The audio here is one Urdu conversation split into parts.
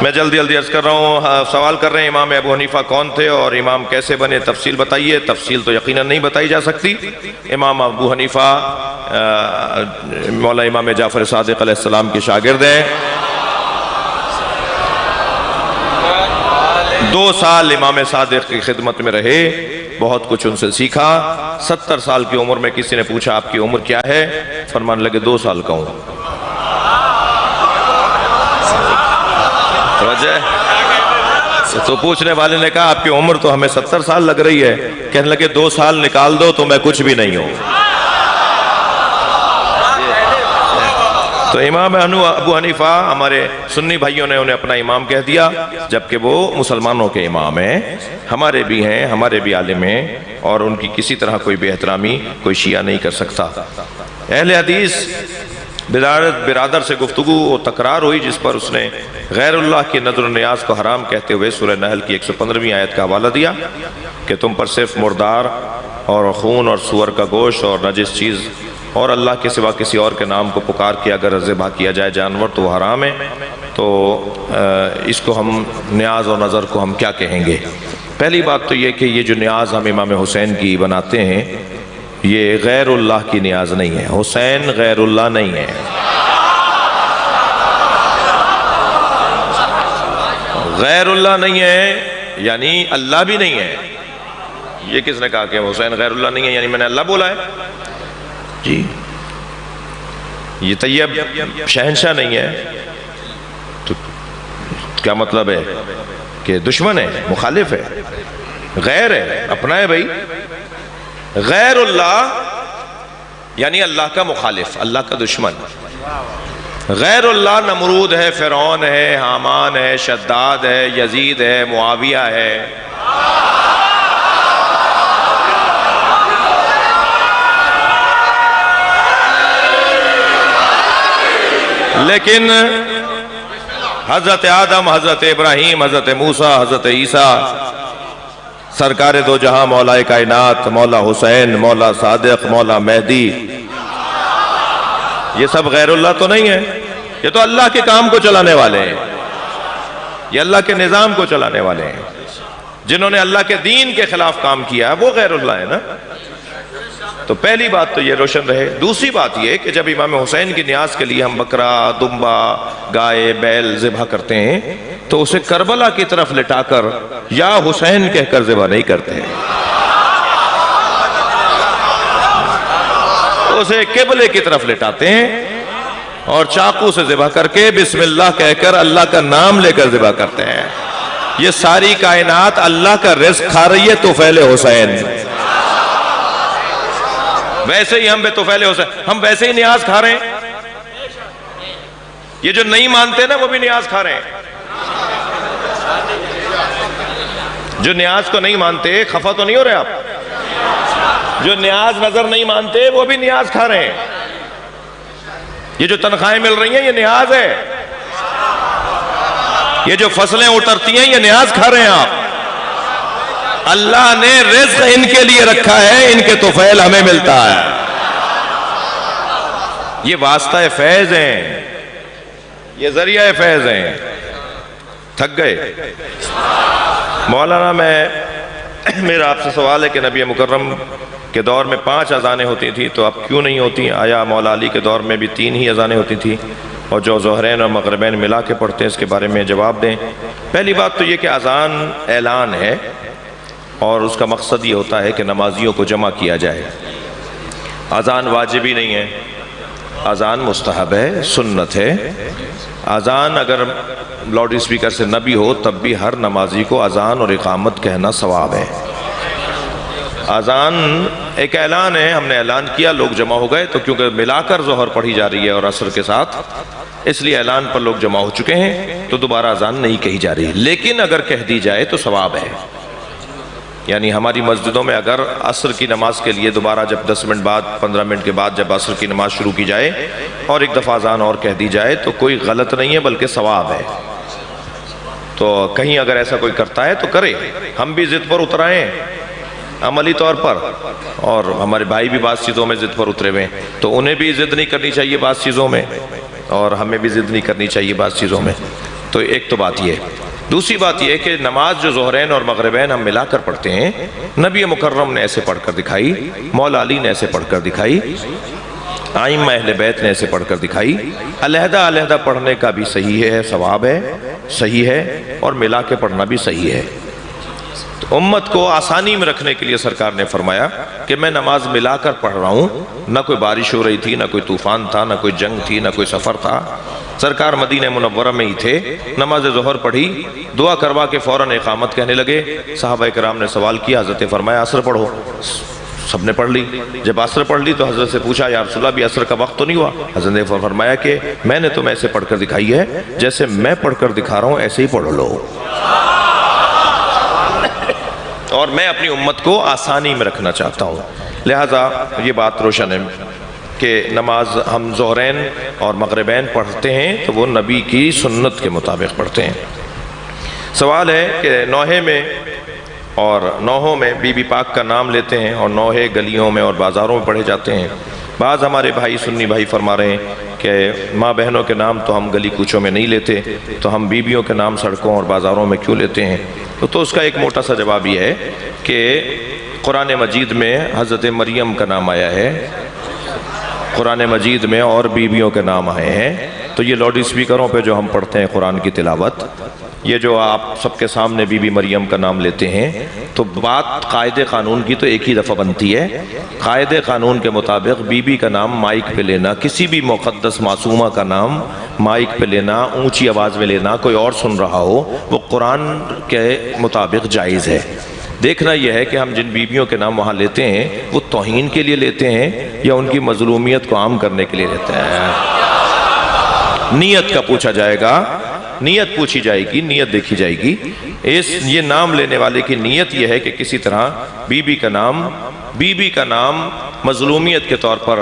میں جلدی عرض کر رہا ہوں، سوال کر رہے ہیں امام ابو حنیفہ کون تھے اور امام کیسے بنے، تفصیل بتائیے۔ تفصیل تو یقیناً نہیں بتائی جا سکتی۔ امام ابو حنیفہ مولا امام جعفر صادق علیہ السلام کے شاگرد ہیں۔ 2 سال امام صادق کی خدمت میں رہے، بہت کچھ ان سے سیکھا۔ 70 سال کی عمر میں کسی نے پوچھا آپ کی عمر کیا ہے، فرمانے لگے 2 سال کا ہوں۔ تو پوچھنے والے نے کہا آپ کی عمر تو ہمیں 70 سال لگ رہی ہے، کہنے لگے 2 سال نکال دو تو میں کچھ بھی نہیں ہوں۔ تو امام ابو حنیفہ ہمارے سنی بھائیوں نے انہیں اپنا امام کہہ دیا، جبکہ وہ مسلمانوں کے امام ہیں، ہمارے بھی ہیں، ہمارے بھی عالم ہیں، اور ان کی کسی طرح کوئی بے احترامی کوئی شیعہ نہیں کر سکتا۔ اہل حدیث برادر سے گفتگو و تکرار ہوئی جس پر اس نے غیر اللہ کی نظر و نیاز کو حرام کہتے ہوئے سورہ نحل کی 115ویں آیت کا حوالہ دیا کہ تم پر صرف مردار اور خون اور سور کا گوشت اور نجس چیز اور اللہ کے سوا کسی اور کے نام کو پکار کے اگر ذبح کیا جائے جانور تو وہ حرام ہے۔ تو اس کو ہم نیاز اور نظر کو ہم کیا کہیں گے؟ پہلی بات تو یہ کہ یہ جو نیاز ہم امام حسین کی بناتے ہیں یہ غیر اللہ کی نیاز نہیں ہے، حسین غیر اللہ نہیں ہے۔ غیر اللہ نہیں ہے یعنی اللہ بھی نہیں ہے۔ یہ کس نے کہا کہ حسین غیر اللہ نہیں ہے یعنی میں نے اللہ بولا ہے؟ جی یہ طیب شہنشاہ نہیں ہے تو کیا مطلب ہے کہ دشمن ہے، مخالف ہے، غیر ہے، اپنا ہے بھائی۔ غیر اللہ یعنی اللہ کا مخالف، اللہ کا دشمن۔ غیر اللہ نمرود ہے، فرعون ہے، حامان ہے، شداد ہے، یزید ہے، معاویہ ہے۔ لیکن حضرت آدم، حضرت ابراہیم، حضرت موسیٰ، حضرت عیسیٰ، سرکار دو جہاں، مولا کائنات، مولا حسین، مولا صادق، مولا مہدی، یہ سب غیر اللہ تو نہیں ہے، یہ تو اللہ کے کام کو چلانے والے ہیں، یہ اللہ کے نظام کو چلانے والے ہیں۔ جنہوں نے اللہ کے دین کے خلاف کام کیا وہ غیر اللہ ہے نا۔ تو پہلی بات تو یہ روشن رہے۔ دوسری بات یہ کہ جب امام حسین کی نیاز کے لیے ہم بکرا، دمبا، گائے، بیل ذبح کرتے ہیں تو اسے کربلا کی طرف لٹا کر یا حسین کہہ کر ذبح نہیں کرتے ہیں، اسے قبلے کی طرف لٹاتے ہیں اور چاقو سے ذبح کر کے بسم اللہ کہہ کر اللہ کا نام لے کر ذبح کرتے ہیں۔ یہ ساری کائنات اللہ کا رزق کھا رہی ہے طفیل حسین۔ ویسے ہی ہم بے طفیل حسین، ہم ویسے ہی نیاز کھا رہے ہیں۔ یہ جو نہیں مانتے نا وہ بھی نیاز کھا رہے ہیں۔ جو نیاز کو نہیں مانتے خفا تو نہیں ہو رہے آپ؟ جو نیاز نظر نہیں مانتے وہ بھی نیاز کھا رہے ہیں۔ یہ جو تنخواہیں مل رہی ہیں یہ نیاز ہے، یہ جو فصلیں اترتی ہیں یہ نیاز کھا رہے ہیں آپ۔ اللہ نے رزق ان کے لیے رکھا ہے، ان کے طفیل ہمیں ملتا ہے۔ یہ واسطہ فیض ہیں، یہ ذریعہ فیض ہیں۔ تھک گئے مولانا؟ میرا آپ سے سوال ہے کہ نبی مکرم کے دور میں 5 اذانیں ہوتی تھیں تو اب کیوں نہیں ہوتی؟ آیا مولا علی کے دور میں بھی 3 ہی اذانیں ہوتی تھیں اور جو ظہرین اور مغربین ملا کے پڑھتے ہیں اس کے بارے میں جواب دیں۔ پہلی بات تو یہ کہ اذان اعلان ہے اور اس کا مقصد یہ ہوتا ہے کہ نمازیوں کو جمع کیا جائے۔ اذان واجبی نہیں ہے، اذان مستحب ہے، سنت ہے۔ اذان اگر لاؤڈ اسپیکر سے نہ بھی ہو تب بھی ہر نمازی کو اذان اور اقامت کہنا ثواب ہے۔ اذان ایک اعلان ہے، ہم نے اعلان کیا، لوگ جمع ہو گئے تو کیونکہ ملا کر ظہر پڑھی جا رہی ہے اور عصر کے ساتھ، اس لیے اعلان پر لوگ جمع ہو چکے ہیں تو دوبارہ اذان نہیں کہی جا رہی۔ لیکن اگر کہہ دی جائے تو ثواب ہے۔ یعنی ہماری مسجدوں میں اگر عصر کی نماز کے لیے دوبارہ جب 10 منٹ بعد 15 منٹ کے بعد جب عصر کی نماز شروع کی جائے اور ایک دفعہ اذان اور کہہ دی جائے تو کوئی غلط نہیں ہے بلکہ ثواب ہے۔ تو کہیں اگر ایسا کوئی کرتا ہے تو کرے، ہم بھی ضد پر اترائیں عملی طور پر، اور ہمارے بھائی بھی بعض چیزوں میں ضد پر اترے ہوئے ہیں تو انہیں بھی ضد نہیں کرنی چاہیے بعض چیزوں میں اور ہمیں بھی ضد نہیں کرنی چاہیے بعض چیزوں میں۔ تو ایک تو بات یہ. دوسری بات یہ کہ نماز جو ظہرین اور مغربین ہم ملا کر پڑھتے ہیں، نبی مکرم نے ایسے پڑھ کر دکھائی، مولا علی نے ایسے پڑھ کر دکھائی، ائمہ اہل بیت نے ایسے پڑھ کر دکھائی. علیحدہ علیحدہ پڑھنے کا بھی صحیح ہے، ثواب ہے، صحیح ہے، اور ملا کے پڑھنا بھی صحیح ہے. تو امت کو آسانی میں رکھنے کے لیے سرکار نے فرمایا کہ میں نماز ملا کر پڑھ رہا ہوں. نہ کوئی بارش ہو رہی تھی، نہ کوئی طوفان تھا، نہ کوئی جنگ تھی، نہ کوئی سفر تھا. سرکار مدینہ منورہ میں ہی تھے. نماز ظہر پڑھی، دعا کروا کے فوراً اقامت کہنے لگے. صحابہ کرام نے سوال کیا، حضرت فرمایا عصر پڑھو. سب نے پڑھ لی. جب عصر پڑھ لی تو حضرت سے پوچھا یا رسول اللہ بھی عصر کا وقت تو نہیں ہوا؟ حضرت نے فرمایا کہ میں نے تمہیں ایسے پڑھ کر دکھائی ہے، جیسے میں پڑھ کر دکھا رہا ہوں ایسے ہی پڑھ لو. اور میں اپنی امت کو آسانی میں رکھنا چاہتا ہوں. لہٰذا یہ بات روشن ہے کہ نماز ہم ظہرین اور مغربین پڑھتے ہیں تو وہ نبی کی سنت کے مطابق پڑھتے ہیں. سوال ہے کہ نوحے میں اور نوحوں میں بی بی پاک کا نام لیتے ہیں اور نوحے گلیوں میں اور بازاروں میں پڑھے جاتے ہیں. بعض ہمارے بھائی سنی بھائی فرما رہے ہیں کہ ماں بہنوں کے نام تو ہم گلی کوچوں میں نہیں لیتے، تو ہم بیویوں کے نام سڑکوں اور بازاروں میں کیوں لیتے ہیں؟ تو اس کا ایک موٹا سا جواب یہ ہے کہ قرآن مجید میں حضرت مریم کا نام آیا ہے، قرآن مجید میں اور بیویوں کے نام آئے ہیں. تو یہ لاؤڈ اسپیکروں پہ جو ہم پڑھتے ہیں قرآن کی تلاوت، یہ جو آپ سب کے سامنے بی بی مریم کا نام لیتے ہیں، تو بات قاعدے قانون کی تو ایک ہی دفعہ بنتی ہے. قاعدے قانون کے مطابق بی بی کا نام مائک پہ لینا، کسی بھی مقدس معصومہ کا نام مائک پہ لینا، اونچی آواز میں لینا، کوئی اور سن رہا ہو، وہ قرآن کے مطابق جائز ہے. دیکھنا یہ ہے کہ ہم جن بیویوں کے نام وہاں لیتے ہیں وہ توہین کے لیے لیتے ہیں یا ان کی مظلومیت کو عام کرنے کے لیے لیتے ہیں. نیت کا پوچھا جائے گا، نیت پوچھی جائے گی، نیت دیکھی جائے گی. یہ نام لینے والے کی نیت یہ ہے کہ کسی طرح بی بی کا نام مظلومیت کے طور پر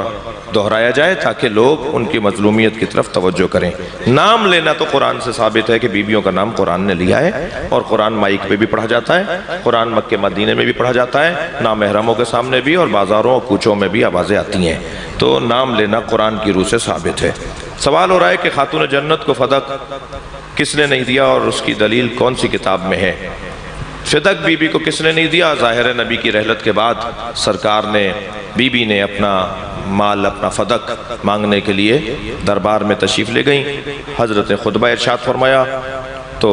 دہرایا جائے تاکہ لوگ ان کی مظلومیت کی طرف توجہ کریں. نام لینا تو قرآن سے ثابت ہے کہ بیویوں کا نام قرآن نے لیا ہے، اور قرآن مائک پہ بھی پڑھا جاتا ہے، قرآن مکہ مدینے میں بھی پڑھا جاتا ہے، نامحرموں کے سامنے بھی، اور بازاروں اور کوچوں میں بھی آوازیں آتی ہیں. تو نام لینا قرآن کی روح سے ثابت ہے. سوال ہو رہا ہے کہ خاتون جنت کو فدق کس نے نہیں دیا اور اس کی دلیل کون سی کتاب میں ہے؟ فدق بی بی کو کس نے نہیں دیا؟ ظاہر نبی کی رحلت کے بعد سرکار نے، بی بی نے اپنا مال، اپنا فدق مانگنے کے لیے دربار میں تشریف لے گئیں. حضرت خطبہ ارشاد فرمایا تو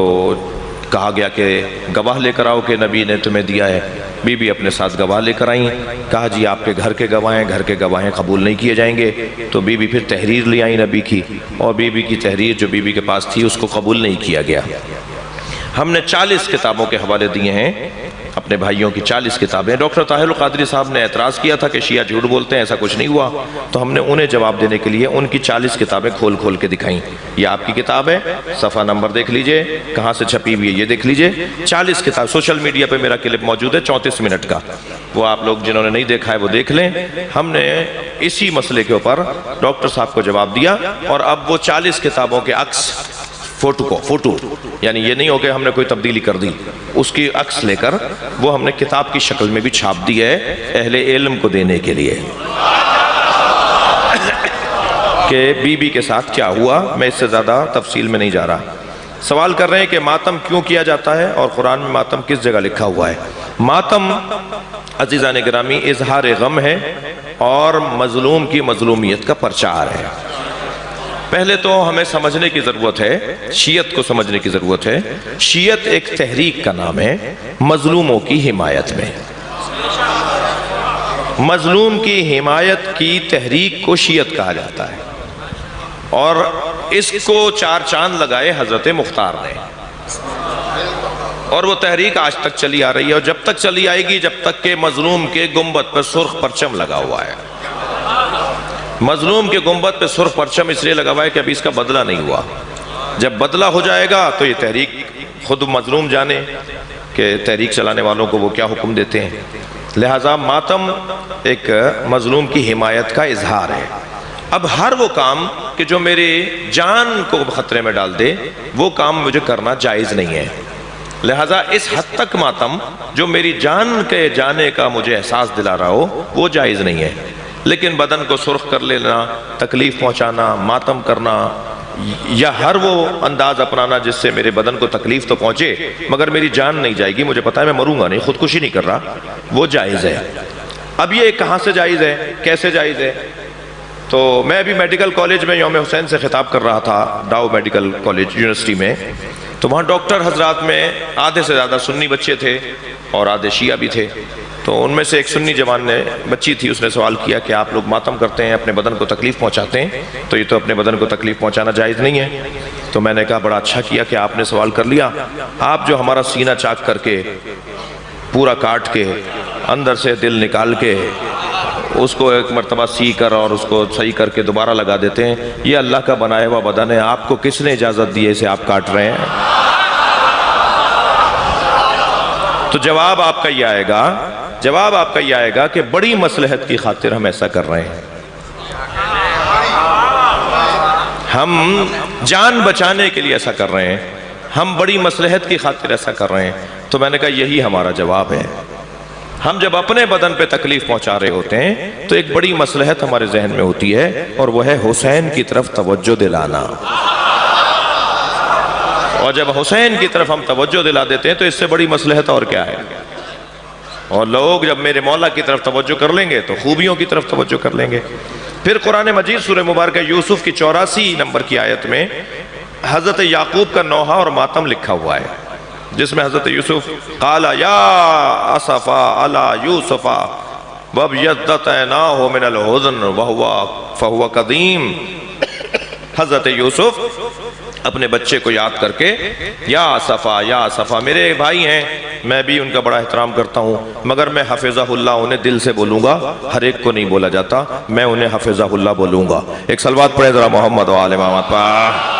کہا گیا کہ گواہ لے کر آؤ کہ نبی نے تمہیں دیا ہے. بی بی اپنے ساتھ گواہ لے کر آئیں. کہا جی آپ کے گھر کے گواہ ہیں، گھر کے گواہیں قبول نہیں کیے جائیں گے. تو بی بی پھر تحریر لے آئیں نبی کی، اور بی بی کی تحریر جو بی بی کے پاس تھی اس کو قبول نہیں کیا گیا. ہم نے 40 کتابوں کے حوالے دیے ہیں اپنے بھائیوں کی، 40 کتابیں. ڈاکٹر طاہر القادری صاحب نے اعتراض کیا تھا کہ شیعہ جھوٹ بولتے ہیں، ایسا کچھ نہیں ہوا. تو ہم نے انہیں جواب دینے کے لیے ان کی 40 کتابیں کھول کھول کے دکھائیں. یہ آپ کی کتاب ہے، صفحہ نمبر دیکھ لیجئے، کہاں سے چھپی ہوئی ہے یہ دیکھ لیجئے. 40 کتاب سوشل میڈیا پہ میرا کلپ موجود ہے 34 منٹ کا، وہ آپ لوگ جنہوں نے نہیں دیکھا ہے وہ دیکھ لیں. ہم نے اسی مسئلے کے اوپر ڈاکٹر صاحب کو جواب دیا، اور اب وہ 40 کتابوں کے عکس فوٹو یعنی یہ نہیں ہو کہ ہم نے کوئی تبدیلی کر دی، اس کی عکس لے کر وہ ہم نے کتاب کی شکل میں بھی چھاپ دی ہے اہل علم کو دینے کے لیے کہ بی بی کے ساتھ کیا ہوا. میں اس سے زیادہ تفصیل میں نہیں جا رہا. سوال کر رہے ہیں کہ ماتم کیوں کیا جاتا ہے اور قرآن میں ماتم کس جگہ لکھا ہوا ہے؟ ماتم عزیزان گرامی اظہار غم ہے اور مظلوم کی مظلومیت کا پرچار ہے. پہلے تو ہمیں سمجھنے کی ضرورت ہے، شیعت کو سمجھنے کی ضرورت ہے. شیعت ایک تحریک کا نام ہے مظلوموں کی حمایت میں. مظلوم کی حمایت کی تحریک کو شیعت کہا جاتا ہے، اور اس کو 4 چاند لگائے حضرت مختار نے، اور وہ تحریک آج تک چلی آ رہی ہے، اور جب تک چلی آئے گی جب تک کہ مظلوم کے گنبد پر سرخ پرچم لگا ہوا ہے. مظلوم کے گنبد پہ سرخ پرچم اس لیے لگا ہوا ہے کہ ابھی اس کا بدلہ نہیں ہوا. جب بدلہ ہو جائے گا تو یہ تحریک خود مظلوم جانے کہ تحریک چلانے والوں کو وہ کیا حکم دیتے ہیں. لہٰذا ماتم ایک مظلوم کی حمایت کا اظہار ہے. اب ہر وہ کام کہ جو میرے جان کو خطرے میں ڈال دے وہ کام مجھے کرنا جائز نہیں ہے. لہٰذا اس حد تک ماتم جو میری جان کے جانے کا مجھے احساس دلا رہا ہو وہ جائز نہیں ہے. لیکن بدن کو سرخ کر لینا، تکلیف پہنچانا، ماتم کرنا، یا ہر وہ انداز اپنانا جس سے میرے بدن کو تکلیف تو پہنچے مگر میری جان نہیں جائے گی، مجھے پتا ہے میں مروں گا نہیں، خودکشی نہیں کر رہا، وہ جائز ہے۔ اب یہ کہاں سے جائز ہے، کیسے جائز ہے؟ تو میں ابھی میڈیکل کالج میں یوم حسین سے خطاب کر رہا تھا، ڈاؤ میڈیکل کالج یونیورسٹی میں، تو وہاں ڈاکٹر حضرات میں آدھے سے زیادہ سنی بچے تھے اور آدھے شیعہ بھی تھے۔ تو ان میں سے ایک سنی جوان نے، بچی تھی، اس نے سوال کیا کہ آپ لوگ ماتم کرتے ہیں، اپنے بدن کو تکلیف پہنچاتے ہیں، تو یہ تو اپنے بدن کو تکلیف پہنچانا جائز نہیں ہے۔ تو میں نے کہا بڑا اچھا کیا کہ آپ نے سوال کر لیا، آپ جو ہمارا سینہ چاک کر کے، پورا کاٹ کے، اندر سے دل نکال کے، اس کو ایک مرتبہ سی کر اور اس کو صحیح کر کے دوبارہ لگا دیتے ہیں، یہ اللہ کا بنایا ہوا بدن ہے، آپ کو کس نے اجازت دی ہے اسے آپ کاٹ رہے ہیں؟ تو جواب آپ کا یہ آئے گا کہ بڑی مصلحت کی خاطر ہم ایسا کر رہے ہیں، ہم جان بچانے کے لیے ایسا کر رہے ہیں، ہم بڑی مصلحت کی خاطر ایسا کر رہے ہیں۔ تو میں نے کہا یہی ہمارا جواب ہے۔ ہم جب اپنے بدن پہ تکلیف پہنچا رہے ہوتے ہیں تو ایک بڑی مصلحت ہمارے ذہن میں ہوتی ہے، اور وہ ہے حسین کی طرف توجہ دلانا۔ اور جب حسین کی طرف ہم توجہ دلا دیتے ہیں تو اس سے بڑی مصلحت اور کیا ہے؟ اور لوگ جب میرے مولا کی طرف توجہ کر لیں گے تو خوبیوں کی طرف توجہ کر لیں گے۔ پھر قرآن مجید سورہ مبارکہ یوسف کی 84 نمبر کی آیت میں حضرت یعقوب کا نوحہ اور ماتم لکھا ہوا ہے، جس میں حضرت یوسف قال یا اسفا علی یوسف وابیضت عیناہ من الحزن فہو قدیم۔ حضرت یوسف اپنے بچے کو یاد کر کے یا اسفا، میرے بھائی ہیں، میں بھی ان کا بڑا احترام کرتا ہوں، مگر میں حفظہ اللہ انہیں دل سے بولوں گا، ہر ایک کو نہیں بولا جاتا، میں انہیں حفظہ اللہ بولوں گا۔ ایک صلوات پڑھے ذرا محمد و آل محمد پر۔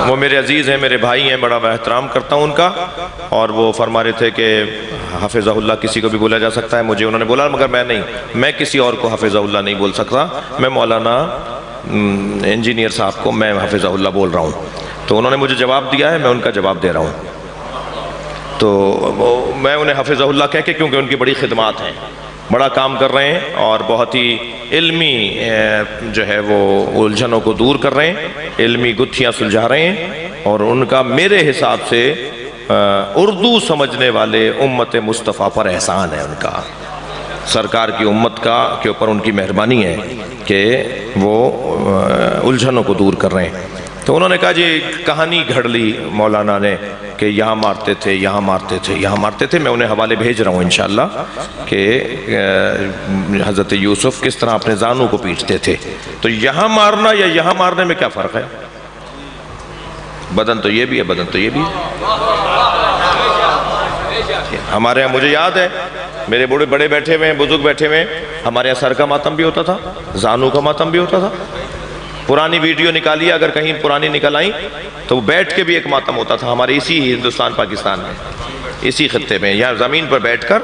وہ میرے عزیز ہیں، میرے بھائی ہیں، بڑا میں احترام کرتا ہوں ان کا، اور وہ فرما رہے تھے کہ حفظہ اللہ کسی کو بھی بولا جا سکتا ہے، مجھے انہوں نے بولا مگر میں نہیں، میں کسی اور کو حفظہ اللہ نہیں بول سکتا، میں مولانا انجینئر صاحب کو میں حفظہ اللہ بول رہا ہوں۔ تو انہوں نے مجھے جواب دیا ہے، میں ان کا جواب دے رہا ہوں۔ تو میں انہیں حفظہ اللہ کہہ کے، کیونکہ ان کی بڑی خدمات ہیں، بڑا کام کر رہے ہیں اور بہت ہی علمی جو ہے وہ الجھنوں کو دور کر رہے ہیں، علمی گتھیاں سلجھا رہے ہیں، اور ان کا میرے حساب سے اردو سمجھنے والے امت مصطفیٰ پر احسان ہے، ان کا سرکار کی امت کا کے اوپر ان کی مہربانی ہے کہ وہ الجھنوں کو دور کر رہے ہیں۔ تو انہوں نے کہا جی کہانی گھڑ لی مولانا نے کہ یہاں مارتے تھے، یہاں مارتے تھے، یہاں مارتے تھے، میں انہیں حوالے بھیج رہا ہوں انشاءاللہ کہ حضرت یوسف کس طرح اپنے زانوں کو پیٹتے تھے۔ تو یہاں مارنا یا یہاں مارنے میں کیا فرق ہے؟ بدن تو یہ بھی ہے، بدن تو یہ بھی ہے۔ ہمارے یہاں مجھے یاد ہے، میرے بڑے بیٹھے ہوئے ہیں، بزرگ بیٹھے ہوئے ہیں، ہمارے یہاں سر کا ماتم بھی ہوتا تھا، زانوں کا ماتم بھی ہوتا تھا۔ پرانی ویڈیو نکالی، اگر کہیں پرانی نکل آئیں تو وہ بیٹھ کے بھی ایک ماتم ہوتا تھا ہمارے اسی ہندوستان پاکستان میں، اسی خطے میں، یا زمین پر بیٹھ کر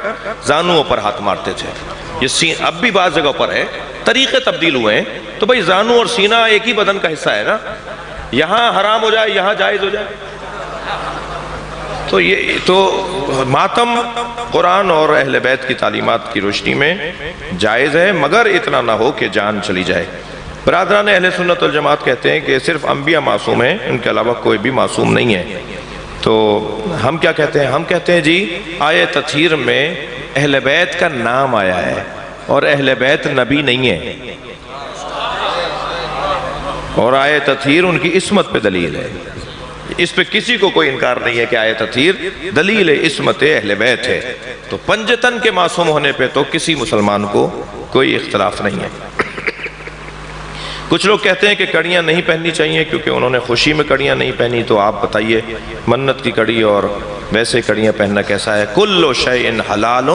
زانوں پر ہاتھ مارتے تھے۔ یہ اب بھی بعض جگہ پر ہے، طریقے تبدیل ہوئے ہیں، تو بھئی زانوں اور سینہ ایک ہی بدن کا حصہ ہے نا، یہاں حرام ہو جائے یہاں جائز ہو جائے۔ تو ماتم قرآن اور اہل بیت کی تعلیمات کی روشنی میں جائز ہے، مگر اتنا نہ ہو کہ جان چلی جائے۔ برادران اہل سنت والجماعت کہتے ہیں کہ صرف انبیاء معصوم ہیں، ان کے علاوہ کوئی بھی معصوم نہیں ہے۔ تو ہم کیا کہتے ہیں؟ ہم کہتے ہیں جی آیہ تطہیر میں اہل بیت کا نام آیا ہے، اور اہل بیت نبی نہیں ہے، اور آیہ تطہیر ان کی عصمت پہ دلیل ہے۔ اس پہ کسی کو کوئی انکار نہیں ہے کہ آیہ تطہیر دلیل عصمت اہل بیت ہے۔ تو پنجتن کے معصوم ہونے پہ تو کسی مسلمان کو کوئی اختلاف نہیں ہے۔ کچھ لوگ کہتے ہیں کہ کڑیاں نہیں پہننی چاہیے کیونکہ انہوں نے خوشی میں کڑیاں نہیں پہنی، تو آپ بتائیے منت کی کڑی اور ویسے کڑیاں پہننا کیسا ہے؟ کل شیء حلال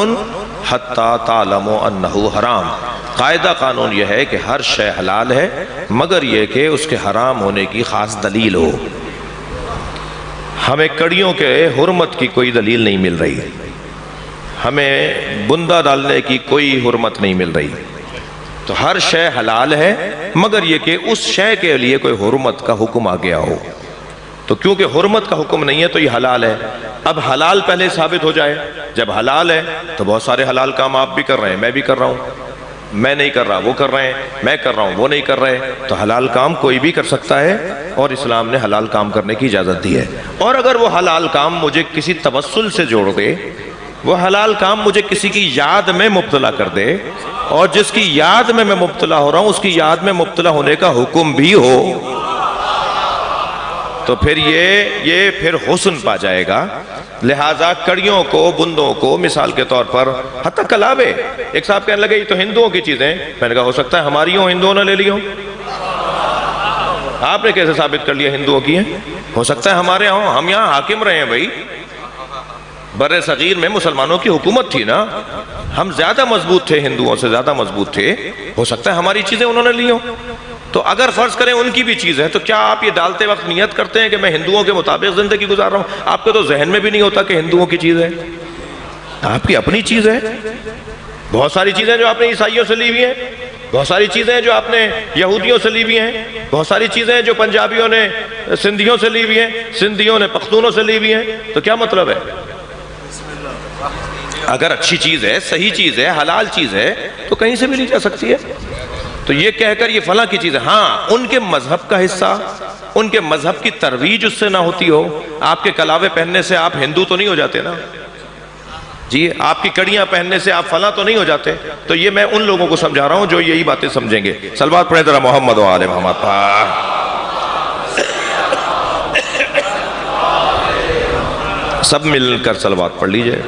حتی تعلموا انہ حرام۔ قاعدہ قانون یہ ہے کہ ہر شے حلال ہے مگر یہ کہ اس کے حرام ہونے کی خاص دلیل ہو۔ ہمیں کڑیوں کے حرمت کی کوئی دلیل نہیں مل رہی، ہمیں بندہ ڈالنے کی کوئی حرمت نہیں مل رہی۔ تو ہر شے حلال ہے مگر یہ کہ اس شے کے لیے کوئی حرمت کا حکم آ گیا ہو، تو کیونکہ حرمت کا حکم نہیں ہے تو یہ حلال ہے۔ اب حلال پہلے ثابت ہو جائے، جب حلال ہے تو بہت سارے حلال کام آپ بھی کر رہے ہیں، میں بھی کر رہا ہوں، میں نہیں کر رہا وہ کر رہے ہیں، میں کر رہا ہوں وہ نہیں کر رہے، تو حلال کام کوئی بھی کر سکتا ہے اور اسلام نے حلال کام کرنے کی اجازت دی ہے۔ اور اگر وہ حلال کام مجھے کسی توسل سے جوڑ دے، وہ حلال کام مجھے کسی کی یاد میں مبتلا کر دے، اور جس کی یاد میں مبتلا ہو رہا ہوں اس کی یاد میں مبتلا ہونے کا حکم بھی ہو، تو پھر یہ پھر حسن پا جائے گا۔ لہٰذا کڑیوں کو، بندوں کو مثال کے طور پر، حتیٰ کلابے، ایک صاحب کہنے لگے یہ تو ہندوؤں کی چیزیں، میں نے کہا ہو سکتا ہے ہماری ہوں، ہندوؤں نے لے لی ہوں۔ آپ نے کیسے ثابت کر لیا ہندوؤں کی ہیں؟ ہو سکتا ہے ہمارے ہوں، ہم یہاں حاکم رہے ہیں بھائی، بر صغیر میں مسلمانوں کی حکومت تھی نا، ہم زیادہ مضبوط تھے، ہندوؤں سے زیادہ مضبوط تھے، ہو سکتا ہے ہماری چیزیں انہوں نے لی ہوں۔ تو اگر فرض کریں ان کی بھی چیز ہے، تو کیا آپ یہ ڈالتے وقت نیت کرتے ہیں کہ میں ہندوؤں کے مطابق زندگی گزار رہا ہوں؟ آپ کے تو ذہن میں بھی نہیں ہوتا کہ ہندوؤں کی چیز ہے، آپ کی اپنی چیز ہے۔ بہت ساری چیزیں جو آپ نے عیسائیوں سے لی ہوئی ہیں، بہت ساری چیزیں جو آپ نے یہودیوں سے لی ہوئی ہیں، بہت ساری چیزیں جو پنجابیوں نے سندھیوں سے لی ہوئی ہیں، سندھیوں نے پختونوں سے لی ہوئی ہیں، تو کیا مطلب ہے؟ اگر اچھی چیز ہے، صحیح چیز ہے، حلال چیز ہے، تو کہیں سے بھی لی جا سکتی ہے۔ تو یہ کہہ کر یہ فلاں کی چیز ہے، ہاں ان کے مذہب کا حصہ، ان کے مذہب کی ترویج اس سے نہ ہوتی ہو۔ آپ کے کلاوے پہننے سے آپ ہندو تو نہیں ہو جاتے نا جی، آپ کی کڑیاں پہننے سے آپ فلاں تو نہیں ہو جاتے۔ تو یہ میں ان لوگوں کو سمجھا رہا ہوں جو یہی باتیں سمجھیں گے۔ صلوات پڑھیں ذرا محمد و آل محمد پر۔ سب مل کر صلوات پڑھ لیجئے۔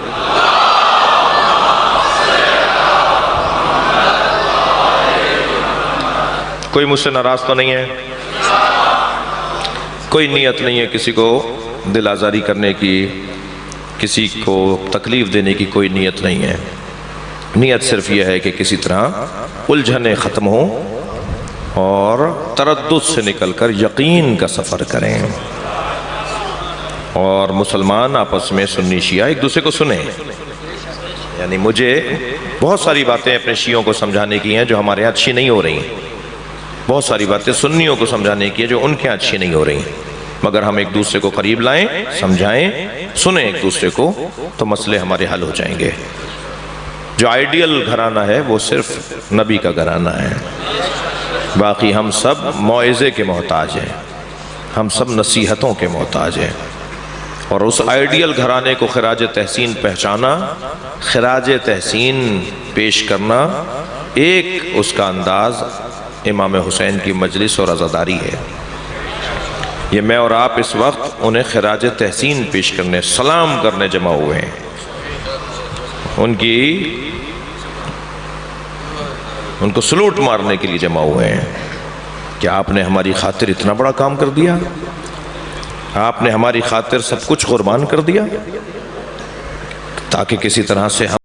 کوئی مجھ سے ناراض تو نہیں ہے؟ کوئی نیت نہیں ہے کسی کو دل آزاری کرنے کی، کسی کو تکلیف دینے کی کوئی نیت نہیں ہے۔ نیت صرف یہ ہے کہ کسی طرح الجھنیں ختم ہوں اور تردد سے نکل کر یقین کا سفر کریں، اور مسلمان آپس میں سنی شیعہ ایک دوسرے کو سنیں۔ یعنی مجھے بہت ساری باتیں اپنے شیعوں کو سمجھانے کی ہیں جو ہمارے یہاں اچھی نہیں ہو رہی ہیں، بہت ساری باتیں سنیوں کو سمجھانے کی ہیں جو ان کے یہاں اچھی نہیں ہو رہی ہیں، مگر ہم ایک دوسرے کو قریب لائیں، سمجھائیں، سنیں ایک دوسرے کو، تو مسئلے ہمارے حل ہو جائیں گے۔ جو آئیڈیل گھرانہ ہے وہ صرف نبی کا گھرانہ ہے، باقی ہم سب موعظے کے محتاج ہیں، ہم سب نصیحتوں کے محتاج ہیں، اور اس آئیڈیل گھرانے کو خراج تحسین پہچانا، خراج تحسین پیش کرنا، ایک اس کا انداز امام حسین کی مجلس اور عزاداری ہے۔ یہ میں اور آپ اس وقت انہیں خراج تحسین پیش کرنے، سلام کرنے جمع ہوئے ہیں، ان کو سلوٹ مارنے کے لیے جمع ہوئے ہیں کہ آپ نے ہماری خاطر اتنا بڑا کام کر دیا، آپ نے ہماری خاطر سب کچھ قربان کر دیا، تاکہ کسی طرح سے ہم